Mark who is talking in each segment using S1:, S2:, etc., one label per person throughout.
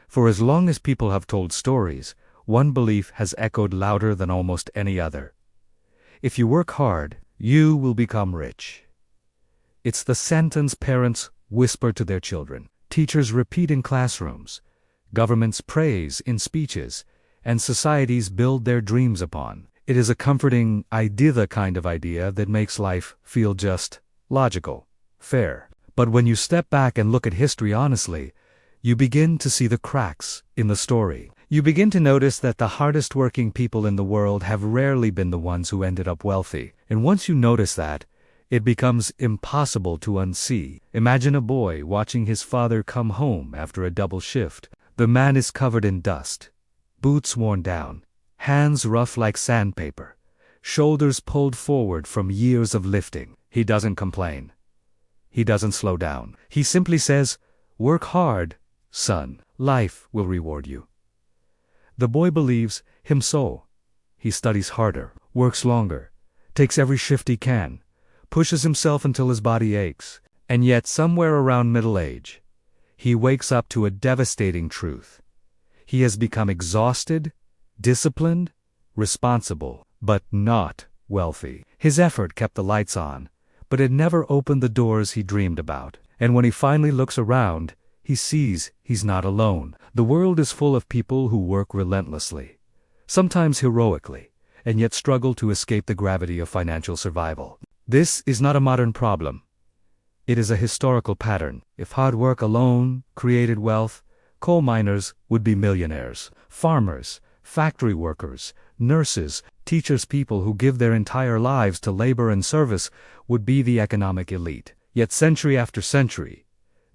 S1: For as long as people have told stories, one belief has echoed louder than almost any other. If you work hard, you will become rich. It's the sentence parents whisper to their children, teachers repeat in classrooms, governments praise in speeches, and societies build their dreams upon. It is a comforting idea, the kind of idea that makes life feel just, logical, fair. But when you step back and look at history honestly, you begin to see the cracks in the story. You begin to notice that the hardest working people in the world have rarely been the ones who ended up wealthy. And once you notice that, it becomes impossible to unsee. Imagine a boy watching his father come home after a double shift. The man is covered in dust, boots worn down, hands rough like sandpaper, shoulders pulled forward from years of lifting. He doesn't complain. He doesn't slow down. He simply says, "Work hard, son. Life will reward you." The boy believes him so. He studies harder, works longer, takes every shift he can, pushes himself until his body aches, and yet somewhere around middle age, he wakes up to a devastating truth. He has become exhausted, disciplined, responsible, but not wealthy. His effort kept the lights on, but it never opened the doors he dreamed about. And when he finally looks around, he sees he's not alone. The world is full of people who work relentlessly, sometimes heroically, and yet struggle to escape the gravity of financial survival. This is not a modern problem. It is a historical pattern. If hard work alone created wealth, coal miners would be millionaires. Farmers, factory workers, nurses, teachers, people who give their entire lives to labor and service would be the economic elite. Yet century after century,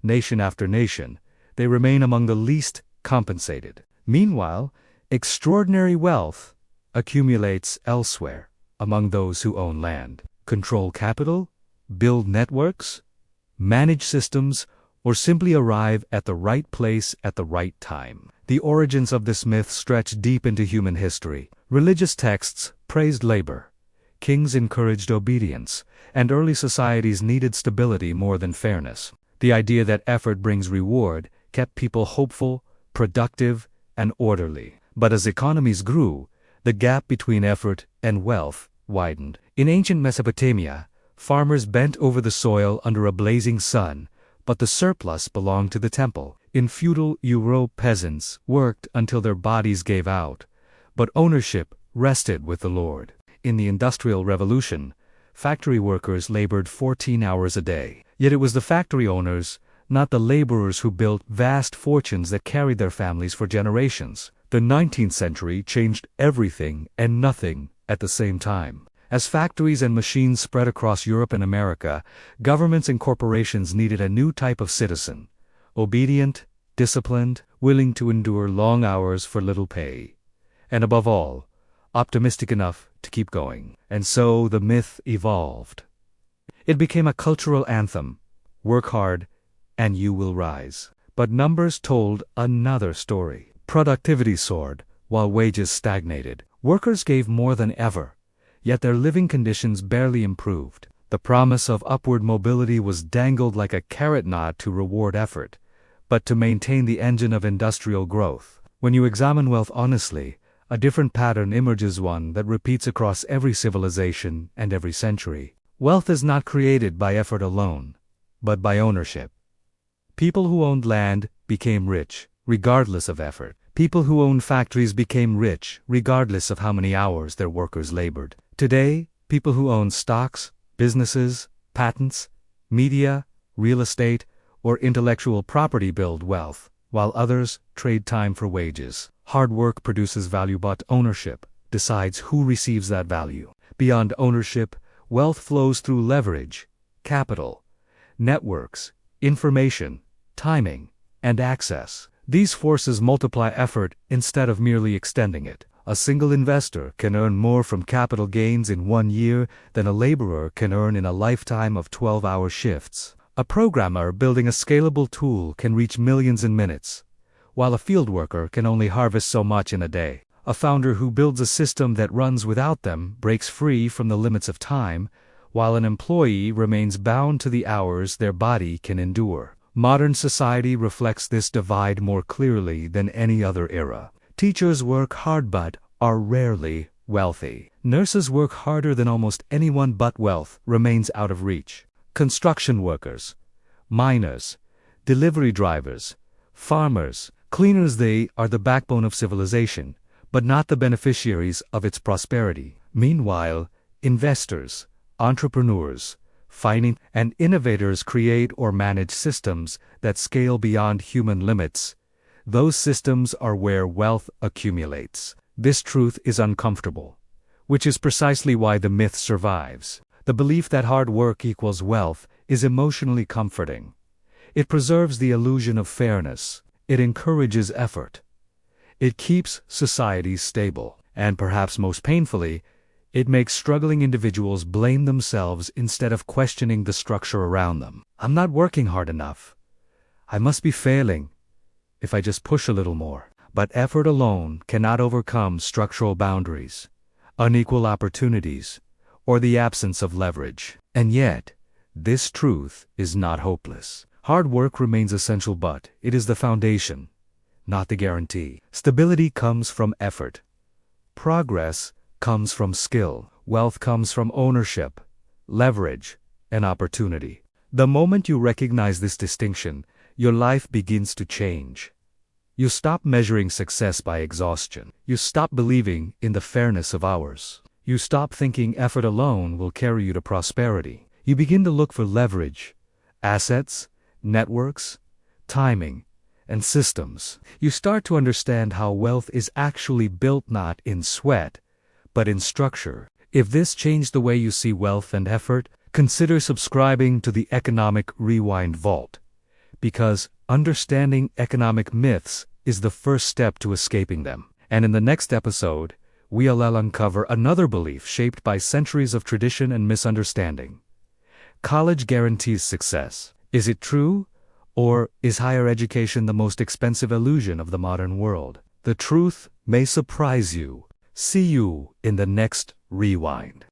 S1: nation after nation, they remain among the least compensated. Meanwhile, extraordinary wealth accumulates elsewhere, among those who own land, control capital, build networks, manage systems, or simply arrive at the right place at the right time. The origins of this myth stretch deep into human history. Religious texts praised labor, kings encouraged obedience, and early societies needed stability more than fairness. The idea that effort brings reward kept people hopeful, productive, and orderly. But as economies grew, the gap between effort and wealth widened. In ancient Mesopotamia, farmers bent over the soil under a blazing sun, but the surplus belonged to the temple. In feudal Europe, peasants worked until their bodies gave out, but ownership rested with the Lord. In the Industrial Revolution, factory workers labored 14 hours a day. Yet it was the factory owners, not the laborers, who built vast fortunes that carried their families for generations. The 19th century changed everything and nothing at the same time. As factories and machines spread across Europe and America, governments and corporations needed a new type of citizen: obedient, disciplined, willing to endure long hours for little pay, and above all, optimistic enough to keep going. And so the myth evolved. It became a cultural anthem: work hard, and you will rise. But numbers told another story. Productivity soared, while wages stagnated. Workers gave more than ever, yet their living conditions barely improved. The promise of upward mobility was dangled like a carrot, not to reward effort, but to maintain the engine of industrial growth. When you examine wealth honestly, a different pattern emerges, one that repeats across every civilization and every century. Wealth is not created by effort alone, but by ownership. People who owned land became rich, regardless of effort. People who owned factories became rich, regardless of how many hours their workers labored. Today, people who own stocks, businesses, patents, media, real estate, or intellectual property build wealth, while others trade time for wages. Hard work produces value, but ownership decides who receives that value. Beyond ownership, wealth flows through leverage, capital, networks, information, timing, and access. These forces multiply effort instead of merely extending it. A single investor can earn more from capital gains in 1 year than a laborer can earn in a lifetime of 12-hour shifts. A programmer building a scalable tool can reach millions in minutes, while a field worker can only harvest so much in a day. A founder who builds a system that runs without them breaks free from the limits of time, while an employee remains bound to the hours their body can endure. Modern society reflects this divide more clearly than any other era. Teachers work hard but are rarely wealthy. Nurses work harder than almost anyone but wealth remains out of reach. Construction workers, miners, delivery drivers, farmers, cleaners, they are the backbone of civilization, but not the beneficiaries of its prosperity. Meanwhile, investors, entrepreneurs, finance, and innovators create or manage systems that scale beyond human limits. Those systems are where wealth accumulates. This truth is uncomfortable, which is precisely why the myth survives. The belief that hard work equals wealth is emotionally comforting. It preserves the illusion of fairness. It encourages effort. It keeps societies stable. And perhaps most painfully, it makes struggling individuals blame themselves instead of questioning the structure around them. I'm not working hard enough. I must be failing if I just push a little more. But effort alone cannot overcome structural boundaries, unequal opportunities, or the absence of leverage. And yet, this truth is not hopeless. Hard work remains essential, but it is the foundation, not the guarantee. Stability comes from effort. Progress comes from skill. Wealth comes from ownership, leverage, and opportunity. The moment you recognize this distinction, your life begins to change. You stop measuring success by exhaustion. You stop believing in the fairness of hours. You stop thinking effort alone will carry you to prosperity. You begin to look for leverage, assets, networks, timing, and systems. You start to understand how wealth is actually built not in sweat, but in structure. If this changed the way you see wealth and effort, consider subscribing to the Economic Rewind Vault, because understanding economic myths is the first step to escaping them. And in the next episode, we'll uncover another belief shaped by centuries of tradition and misunderstanding. College guarantees success. Is it true? Or is higher education the most expensive illusion of the modern world? The truth may surprise you. See you in the next Rewind.